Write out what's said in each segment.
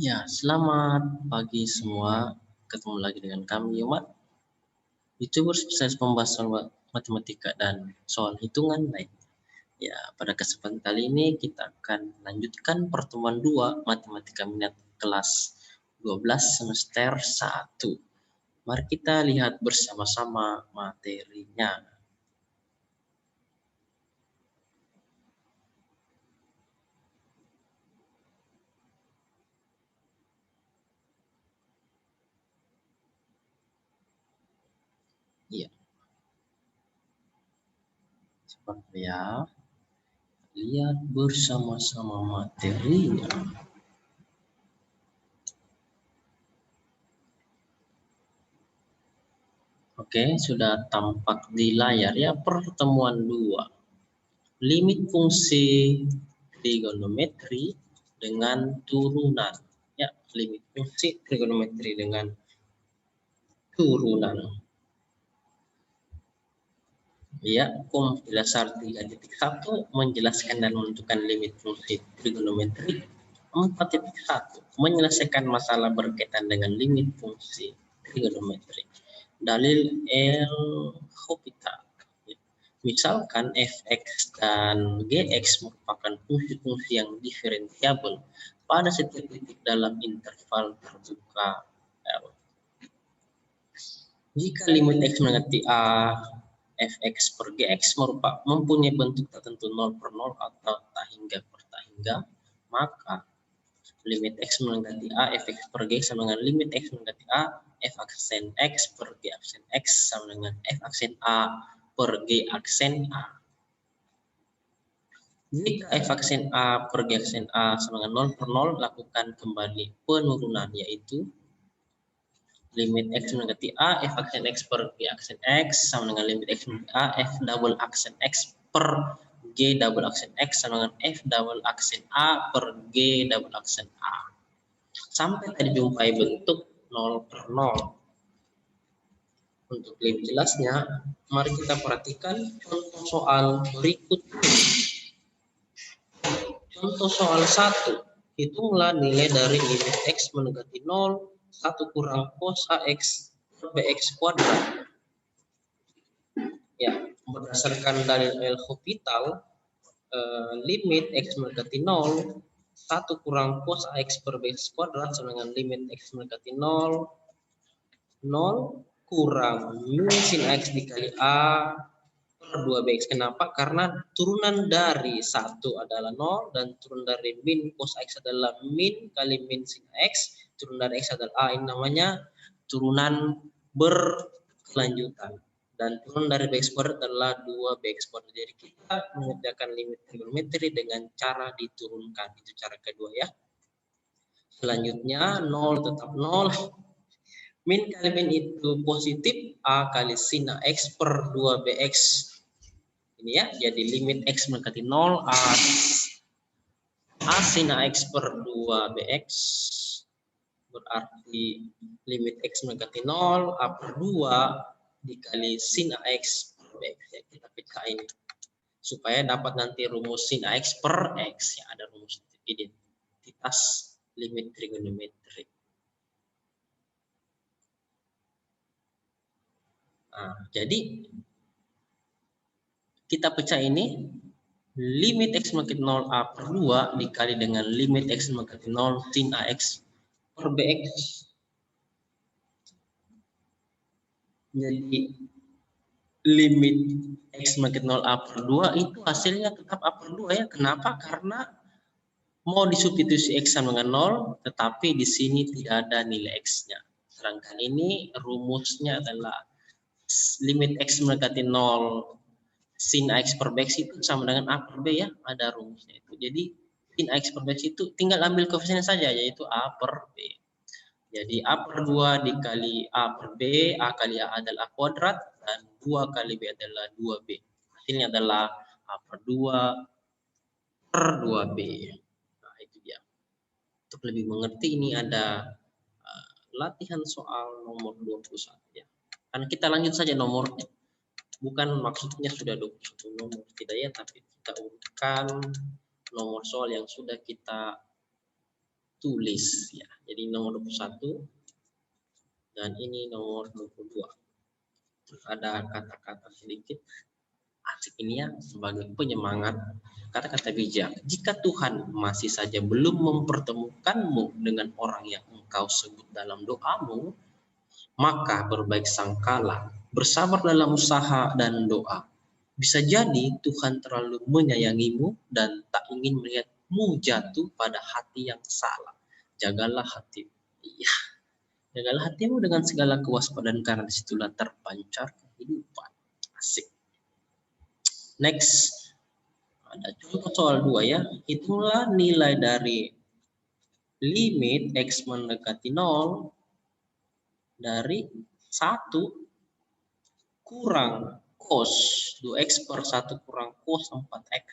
Ya, selamat pagi semua. Ketemu lagi dengan kami, Umat, YouTuber spesialis pembahasan matematika dan soal hitungan lain. Ya, pada kesempatan kali ini kita akan lanjutkan pertemuan 2 matematika minat kelas 12 semester 1. Mari kita lihat bersama-sama materinya. Ya, seperti ya. Lihat bersama-sama materinya. Oke, sudah tampak di layar ya pertemuan 2. Limit fungsi trigonometri dengan turunan. Ya, limit fungsi trigonometri dengan turunan. Ya, dasar 3.1 menjelaskan dan menentukan limit fungsi trigonometri. 4.1 menyelesaikan masalah berkaitan dengan limit fungsi trigonometri. Dalil L'Hopital. Misalkan fx dan gx merupakan fungsi-fungsi yang diferensiabel pada setiap titik dalam interval terbuka L. Jika limit x mendekati a fx per gx mempunyai bentuk tertentu 0 per 0 atau tak hingga per tak hingga, maka limit x mendekati a fx per gx sama dengan limit x mendekati a f aksen x per g aksen x sama dengan f aksen a per g aksen a. Jika f aksen a per g aksen a sama dengan 0 per 0, lakukan kembali penurunan, yaitu limit x mendekati a f aksen x per g aksen x sama dengan limit x mendekati a f double aksen x per g double aksen x sama dengan f double aksen a per g double aksen a. Sampai tadi jumpai bentuk 0 per 0. Untuk lebih jelasnya, mari kita perhatikan contoh soal berikut. Contoh soal 1, hitunglah nilai dari limit x mendekati 0, 1 kurang cos ax per bx kuadrat. Ya, berdasarkan dalil L'Hopital, limit x mendekati 0, 1 kurang cos ax per bx kuadrat sama dengan limit x mendekati 0, 0 kurang min sin x dikali a per 2bx. Kenapa? Karena turunan dari 1 adalah 0 dan turun dari min cos x adalah min kali min sin x, turun dari x adalah a. Ini namanya turunan berkelanjutan. Dan turun dari bx kuadrat adalah 2bx kuadrat. Jadi kita mengerjakan limit trigonometri dengan cara diturunkan. Itu cara kedua ya. Selanjutnya 0 tetap 0. Min kali min itu positif, a kali sin x per 2bx. Ini ya, jadi limit x mendekati 0, a sin x per 2bx. Berarti limit x mendekati 0, a per 2 dikali sin x per bx. Ya, kita pecah ini supaya dapat nanti rumus sin x per x. Ya, ada rumus identitas limit trigonometri. Nah, jadi kita pecah ini, limit x mendekati 0 a per 2 dikali dengan limit x mendekati 0 sin ax per bx. Jadi limit x mendekati 0 a per 2 itu hasilnya tetap a per 2 ya. Kenapa? Karena mau disubstitusi x sama dengan 0, tetapi di sini tidak ada nilai x-nya. Sedangkan ini rumusnya adalah limit x mendekati 0 sin x per bx itu sama dengan a per b ya, ada rumusnya itu. Jadi sin x per bx itu tinggal ambil koefisiennya saja, yaitu a per b. Jadi a per 2 dikali a per b, a kali a adalah a kuadrat, dan 2 kali b adalah 2b. Hasilnya adalah a per 2 per 2b. Nah, itu dia. Untuk lebih mengerti, ini ada latihan soal nomor 21 ya. Karena kita lanjut saja nomornya. Bukan maksudnya sudah 21 nomor, tidak ya, tapi kita urutkan nomor soal yang sudah kita tulis ya. Jadi nomor 21 dan ini nomor 22. Terus ada kata-kata sedikit asik ini ya sebagai penyemangat. Kata-kata bijak. Jika Tuhan masih saja belum mempertemukanmu dengan orang yang engkau sebut dalam doamu, maka berbaik sangkalah, bersabar dalam usaha dan doa. Bisa jadi Tuhan terlalu menyayangimu dan tak ingin melihatmu jatuh pada hati yang salah. Jagalah hatimu. Iya, jagalah hatimu dengan segala kewaspadaan karena disitulah terpancar kehidupan. Asik. Next. Ada contoh soal 2 ya. Hitunglah nilai dari limit X mendekati 0 dari 1 kurang cos 2X per 1 kurang cos 4X.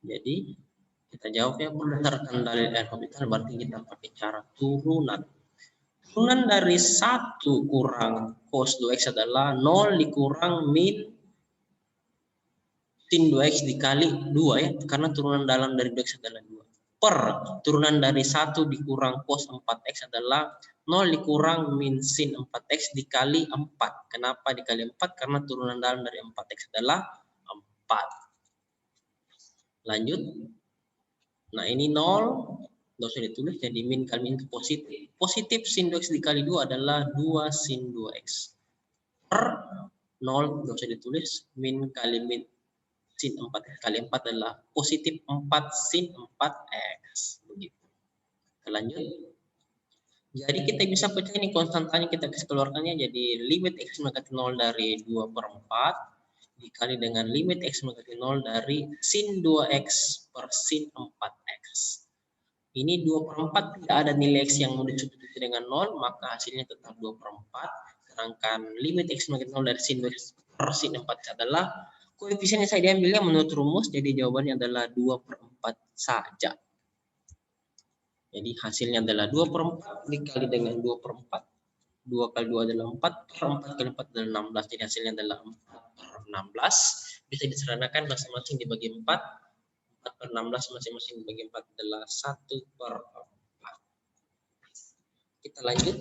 Jadi kita jawabnya berdasarkan dalil L'Hopital, berarti kita pakai cara turunan. Turunan dari 1 kurang cos 2X adalah 0 dikurang min sin 2X dikali 2 ya, karena turunan dalam dari 2X adalah 2. Per turunan dari 1 dikurang cos 4X adalah 0 dikurang min sin 4X dikali 4. Kenapa dikali 4? Karena turunan dalam dari 4X adalah 4. Lanjut. Nah ini 0, nggak usah ditulis, jadi min kali min ke positif. Positif sin 2X dikali 2 adalah 2 sin 2X. Per 0, nggak usah ditulis, min kali min sin 4X kali 4 adalah positif 4 sin 4X. Begitu. Lanjut. Jadi kita bisa pecah ini konstantanya, kita keluarkannya jadi limit X mendekati 0 dari 2 per 4 dikali dengan limit X mendekati 0 dari sin 2X per sin 4X. Ini 2 per 4 tidak ada nilai X yang mau disubstitusi dengan 0, maka hasilnya tetap 2 per 4. Sedangkan limit X mendekati 0 dari sin 2X per sin 4X adalah koefisien yang saya diambilnya menurut rumus, jadi jawabannya adalah 2 per 4 saja. Jadi hasilnya adalah 2 per 4 dikali dengan 2 per 4. 2 kali 2 adalah 4, per 4 kali 4 adalah 16. Jadi hasilnya adalah 4 per 16. Bisa disederhanakan masing-masing dibagi 4. 4 per 16 masing-masing dibagi 4 adalah 1 per 4. Kita lanjut.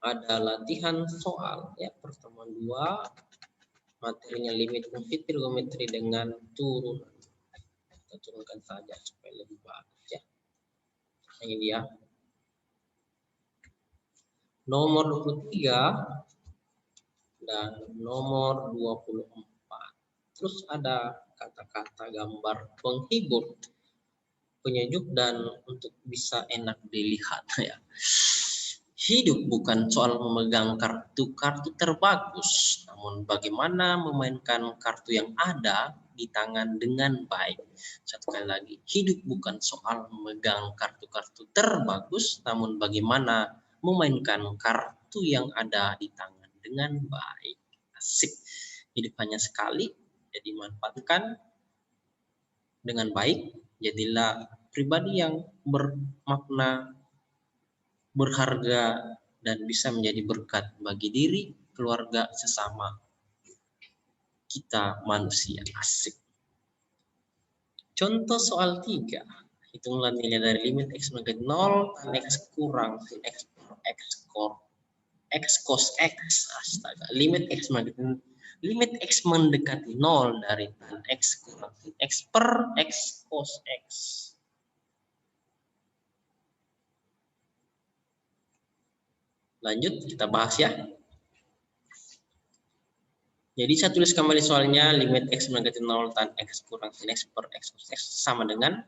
Ada latihan soal ya, pertemuan 2. Materinya limit fungsi trigonometri dengan turunan. Kita turunkan saja supaya lebih bagus ya. Ini dia. Nomor 23 dan nomor 24. Terus ada kata-kata gambar penghibur, penyejuk dan untuk bisa enak dilihat ya. Hidup bukan soal memegang kartu terbagus, namun bagaimana memainkan kartu yang ada di tangan dengan baik. Satu kali lagi, hidup bukan soal memegang kartu terbagus, namun bagaimana memainkan kartu yang ada di tangan dengan baik. Asik. Hidup hanya sekali, jadi manfaatkan dengan baik. Jadilah pribadi yang bermakna, berharga, dan bisa menjadi berkat bagi diri, keluarga, sesama kita manusia. Asik. Contoh soal 3. Hitunglah nilai dari limit X mendekati 0 tan X kurang sin X per X cos X. Astaga. Limit X mendekati 0 dari tan X kurang sin X per X cos X. Lanjut, kita bahas ya. Jadi saya tulis kembali soalnya, limit X mendekati 0 tan X kurang sin X per X cos X sama dengan,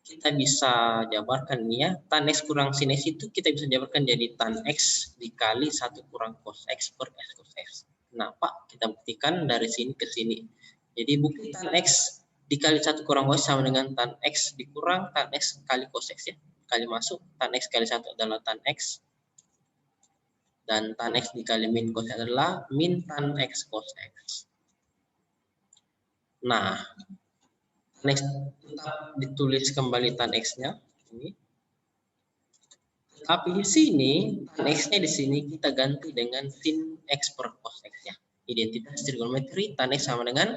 kita bisa jabarkan ini ya, tan X kurang sin X itu kita bisa jabarkan jadi tan X dikali 1 kurang cos X per X cos X. Nah Pak, kita buktikan dari sini ke sini. Jadi bukti tan X dikali 1 kurang cos sama dengan tan X dikurang tan X kali cos X ya. Kali masuk, tan X kali 1 adalah tan X. Dan tan X dikali min cos adalah min tan X cos X. Nah, tan X tetap ditulis kembali tan X-nya ini. Tapi di sini tan X-nya di sini kita ganti dengan sin X per cos X ya. Identitas trigonometri tan X sama dengan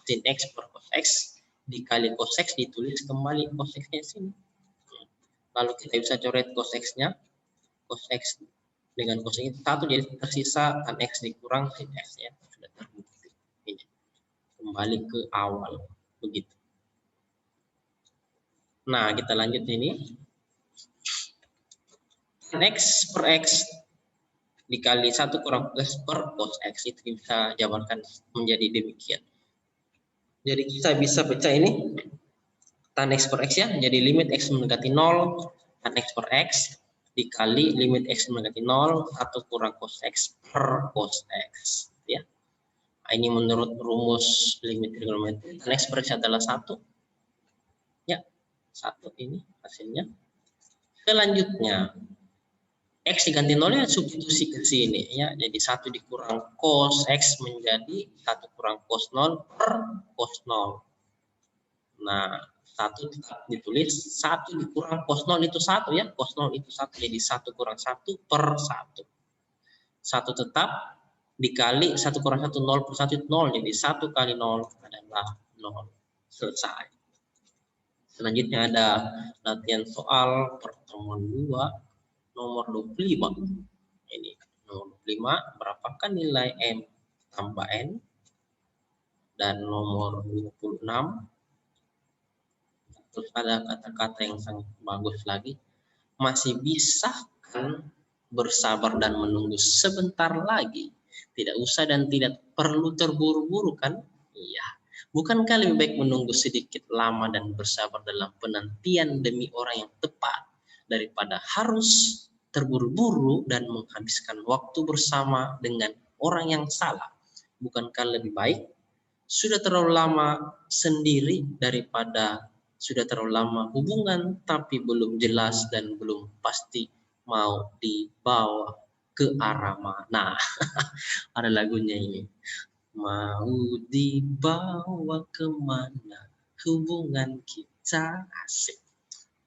sin X per cos X dikali cos X ditulis kembali cos X-nya sini. Lalu kita bisa coret cos X-nya. Cos X dengan cos X 1 jadi tersisa tan X dikurang sin X ya. Sudah terbukti. Ini. Kembali ke awal. Begitu. Nah, kita lanjut ini. Tan X per X dikali 1 kurang plus per cos X itu bisa jabarkan menjadi demikian. Jadi kita bisa pecah ini tan X per X ya, jadi limit X mendekati 0 tan X per X dikali limit X mendekati 0 1 kurang cos X per cos X ya. Nah, ini menurut rumus limit trigonometri tan X per X adalah 1 ya, 1 ini hasilnya. Selanjutnya X diganti 0 ya substitusi ke sini ya. Jadi 1 dikurang cos X menjadi 1 kurang cos 0 per cos 0. Nah, 1 tetap ditulis 1 dikurang cos 0 itu 1 ya. Cos 0 itu 1 jadi 1 kurang 1 per 1. 1 tetap dikali 1 kurang 1 0 per 1 itu 0. Jadi 1 kali 0 adalah 0. Selesai. Selanjutnya ada latihan soal pertemuan 2. Nomor 25. Ini nomor 25, berapakah nilai M tambah N? Dan nomor 26. Terus ada kata-kata yang sangat bagus lagi. Masih bisa kan bersabar dan menunggu sebentar lagi. Tidak usah dan tidak perlu terburu-buru kan? Iya. Bukankah lebih baik menunggu sedikit lama dan bersabar dalam penantian demi orang yang tepat daripada harus terburu-buru dan menghabiskan waktu bersama dengan orang yang salah? Bukankah lebih baik sudah terlalu lama sendiri daripada sudah terlalu lama hubungan tapi belum jelas dan belum pasti mau dibawa ke arah mana? Ada lagunya ini. Mau dibawa kemana hubungan kita? Asik.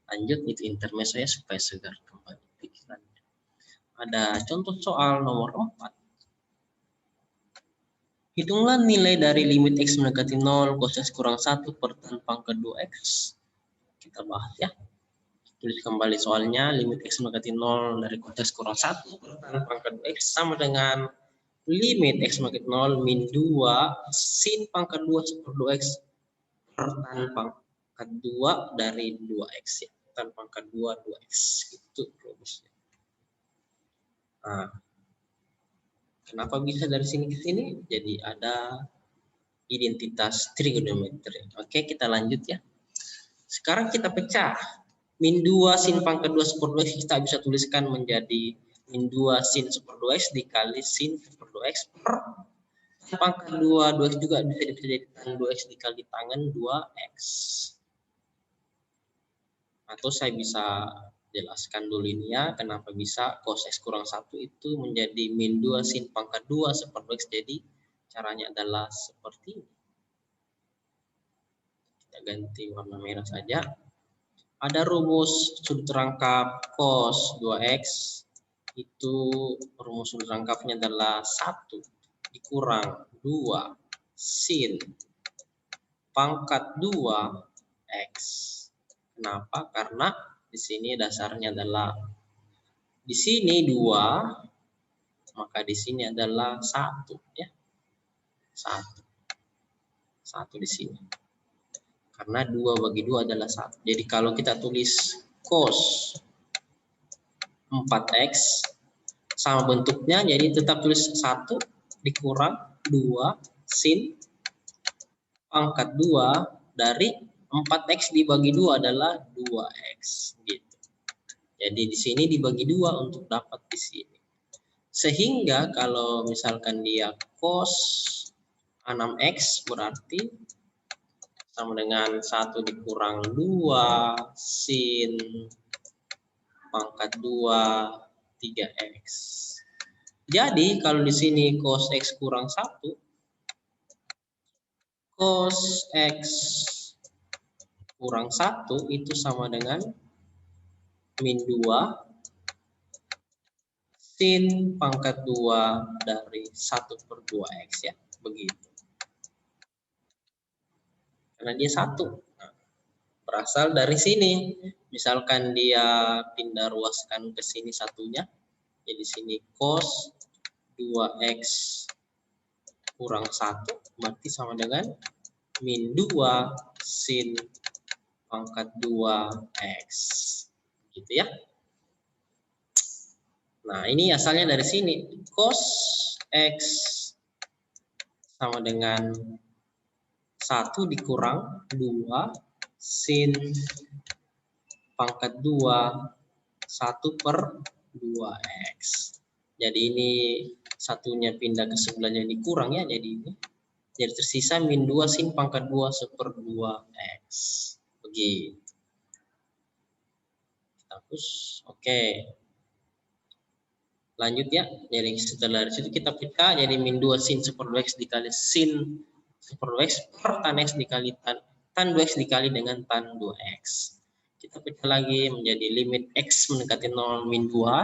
Lanjut itu intermezzo ya supaya segar kembali pikirannya. Ada contoh soal nomor 4. Hitunglah nilai dari limit X mendekati 0 cos X kurang 1 per tan pangkat 2X. Kita bahas ya. Tulis kembali soalnya, limit X mendekati 0 dari cos X kurang 1 per tan pangkat 2X sama dengan limit X mendekati 0 min 2 sin pangkat 2 per 2X per tan pangkat 2 dari 2X ya. Tan pangkat 2 2X. Itu rumusnya. Nah, kenapa bisa dari sini ke sini? Jadi ada identitas trigonometri. Oke, kita lanjut ya. Sekarang kita pecah. Min 2 sin pangkat 2 super 2x kita bisa tuliskan menjadi min 2 sin super 2x dikali sin super 2x per pangkat 2 2x juga bisa jadi tan 2x dikali tangan 2x. Atau saya bisa jelaskan dulu ini ya, kenapa bisa cos X kurang 1 itu menjadi min 2 sin pangkat 2 super 2x. Jadi caranya adalah seperti ini. Kita ganti warna merah saja. Ada rumus sudut rangkap cos 2x. Itu rumus sudut rangkapnya adalah 1 dikurang 2 sin pangkat 2x. Kenapa? Karena di sini dasarnya adalah di sini 2, maka di sini adalah 1 ya. 1 di sini. Karena 2 bagi 2 adalah 1. Jadi kalau kita tulis cos 4x sama bentuknya, jadi tetap tulis 1 dikurang 2 sin pangkat 2 dari 4x dibagi 2 adalah 2x gitu. Jadi di sini dibagi 2 untuk dapat di sini. Sehingga kalau misalkan dia cos 6x berarti sama dengan 1 dikurang 2 sin pangkat 2 3x. Jadi kalau di sini cos X kurang 1, cos X kurang 1 itu sama dengan min 2 sin pangkat 2 dari 1 per 2x ya. Begitu. karena dia 1. Nah, berasal dari sini. Misalkan dia pindah ruaskan ke sini satunya, jadi sini cos 2x kurang 1 berarti sama dengan min 2 sin pangkat 2x. Gitu ya. Nah, ini asalnya dari sini. Cos x sama dengan 1 dikurang 2 sin pangkat 2 1 per 2x. Jadi ini satunya pindah ke sebelahnya dikurang ya, jadi ini. Jadi tersisa min 2 sin pangkat 2 1/2 x. Begitu. Hapus. Oke. Lanjut ya. Jadi setelah dari situ kita pecah jadi min 2 sin 1/2 x dikali sin 1/2 x per tan x dikali tan 2x dikali dengan tan 2x. Kita pecah lagi menjadi limit x mendekati 0 min 2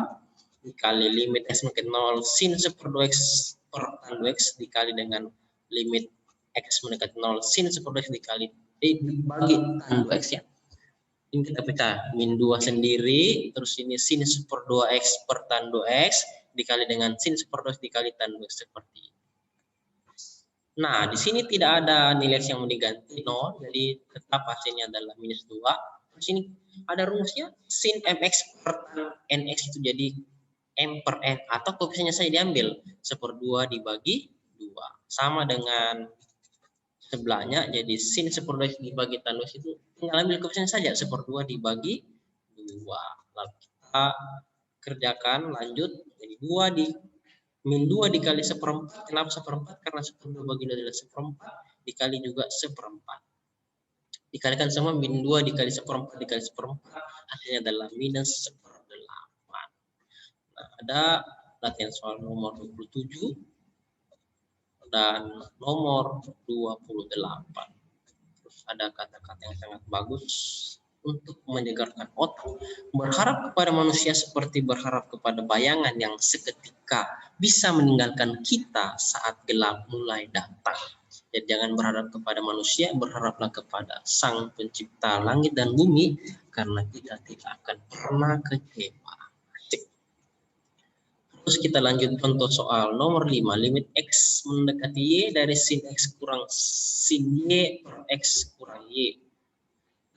dikali limit x mendekati 0 sin 1/2 x per tan 2x dikali dengan limit x mendekati 0 sin 1/2 x dikali dibagi tan 2x ya. Ini kita pecah min 2 sendiri, terus ini sin 1/2 x per tan 2x dikali dengan sin 1/2 x dikali tan 2x seperti ini. Nah, di sini tidak ada nilai x yang mau diganti 0, jadi tetap hasilnya adalah minus 2. Terus ini ada rumusnya sin mx per tan nx itu jadi m per n, atau koefisiennya saja diambil 1/2 dibagi 2. Sama dengan sebelahnya, jadi sin 1/2 x dibagi tan 2x itu tinggal ambil koefisien saja 1/2 dibagi 2. Lalu kita kerjakan lanjut, jadi 2 di min 2 dikali 1/4. Kenapa 1/4? Karena 1/2 bagi 2 adalah 1/4 dikali juga 1/4. Dikalikan sama min 2 dikali 1/4 dikali 1/4 hasilnya adalah minus 1/8. Nah, ada latihan soal nomor 27 dan nomor 28. Terus ada kata-kata yang sangat bagus untuk menyegarkan otak. Berharap kepada manusia seperti berharap kepada bayangan yang seketika bisa meninggalkan kita saat gelap mulai datang. Jadi jangan berharap kepada manusia, berharaplah kepada Sang Pencipta langit dan bumi, karena kita tidak akan pernah kecewa. Terus kita lanjut contoh soal nomor 5, limit x mendekati y dari sin x kurang sin y per x kurang y.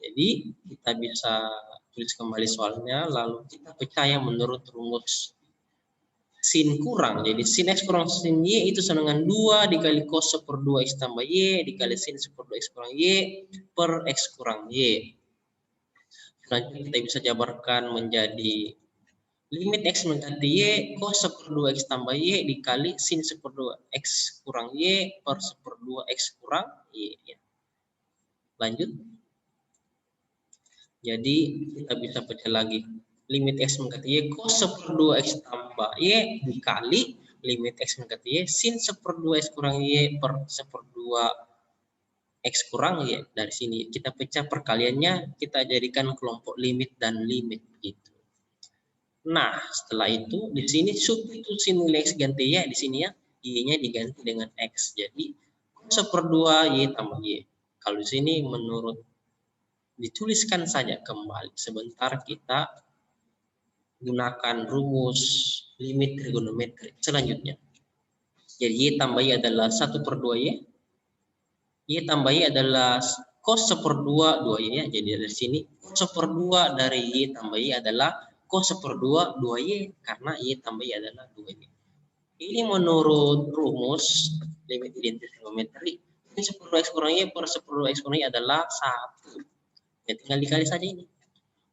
Jadi kita bisa tulis kembali soalnya, lalu kita percaya menurut rumus sin kurang. Jadi sin x kurang sin y itu sama dengan 2 dikali cos 1/2 x tambah y dikali sin 1/2 x kurang y per x kurang y. Selanjutnya kita bisa jabarkan menjadi limit x mendekati y cos 1/2 x tambah y dikali sin 1/2 x kurang y per 1/2 x kurang y. Lanjut. Jadi kita bisa pecah lagi limit x mendekati y cos 1/2 x tambah y dikali limit x mendekati y sin 1/2 x kurang y per 1/2 x kurang y. Dari sini kita pecah perkaliannya, kita jadikan kelompok limit dan limit gitu. Nah, setelah itu di sini substitusi nilai x ganti y di sini ya, y-nya diganti dengan x. Jadi cos 1/2 y tambah y. Kalau di sini menurut dituliskan saja kembali. Sebentar kita gunakan rumus limit trigonometri selanjutnya. Jadi y tambah y adalah 1/2 y. Y tambah y adalah cos 1/2 2y ya. Jadi dari sini cos 1/2 dari y tambah y adalah cos 1/2 2y, karena y tambah y adalah 2y. Ini menurut rumus limit identitas trigonometri, ini 1/2 x kurang y per 1/2 x kurang y adalah 1. Ya tinggal dikali saja ini.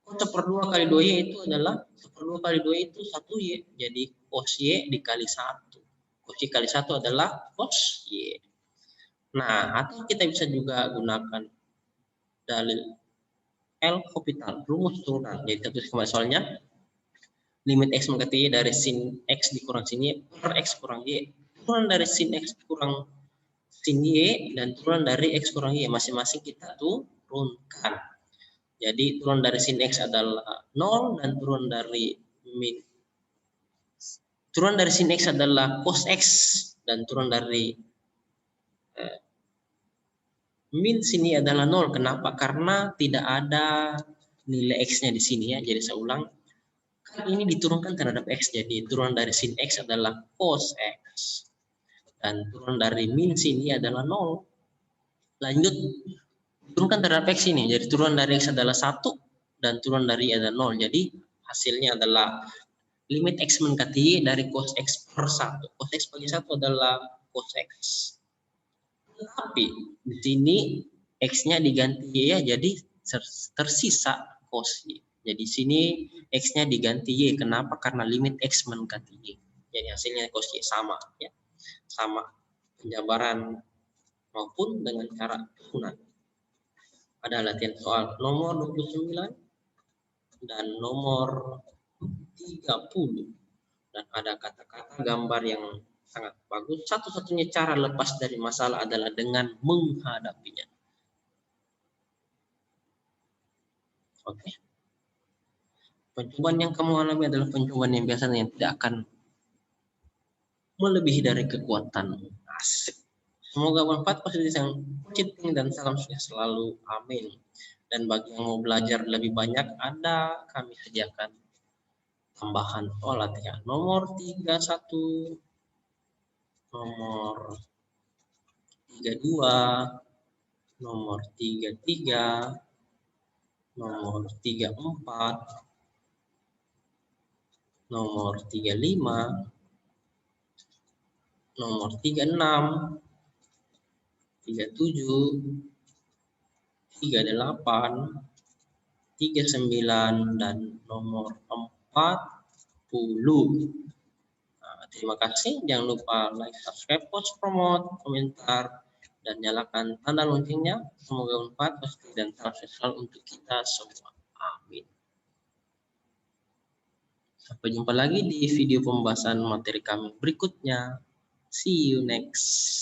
Cos 1/2 kali 2y itu adalah 1/2 kali 2y itu 1y. Jadi cos y dikali 1. Cos y kali 1 adalah cos y. Nah, atau kita bisa juga gunakan dalil L'Hopital, rumus turunan. Jadi kita tulis kembali soalnya. Limit x mendekati y dari sin x dikurang sin y per x kurang y. Turunan dari sin x kurang sin y dan turunan dari x kurang y. Masing-masing kita turunkan. Jadi turunan dari sin x adalah 0 dan turunan dari sin x adalah cos x dan turunan dari Min sini adalah 0. Kenapa? Karena tidak ada nilai X-nya di sini ya. Jadi saya ulang. Kan ini diturunkan terhadap X. Jadi turunan dari sin X adalah cos X. Dan turunan dari min sini adalah 0. Lanjut. Turunkan terhadap X ini. Jadi turunan dari X adalah 1. Dan turunan dari Y adalah 0. Jadi hasilnya adalah limit X mendekati Y dari cos X per 1. Cos X bagi 1 adalah cos X. Tapi di sini X-nya diganti Y ya, jadi tersisa cos Y. Jadi sini X-nya diganti Y. Kenapa? Karena limit X mendekati Y. Jadi hasilnya cos Y sama ya. Sama penjabaran maupun dengan cara turunan. Ada latihan soal nomor 29 dan nomor 30. Dan ada kata-kata gambar yang sangat bagus. Satu-satunya cara lepas dari masalah adalah dengan menghadapinya. Oke. Pencobaan yang kamu alami adalah pencobaan yang biasanya yang tidak akan melebihi dari kekuatan. Asik. Semoga bermanfaat, positif dan salam sukses selalu. Amin. Dan bagi yang mau belajar lebih banyak, ada kami sediakan tambahan soal latihan. Nomor 31, nomor 32, nomor 33, nomor 34, nomor 35, nomor 36, 37, 38, 39, dan nomor 40. Nah, terima kasih. Jangan lupa like, subscribe, post, promote, komentar, dan nyalakan tanda loncengnya. Semoga bermanfaat, positif, dan salam sukses untuk kita semua. Amin. Sampai jumpa lagi di video pembahasan materi kami berikutnya. See you next.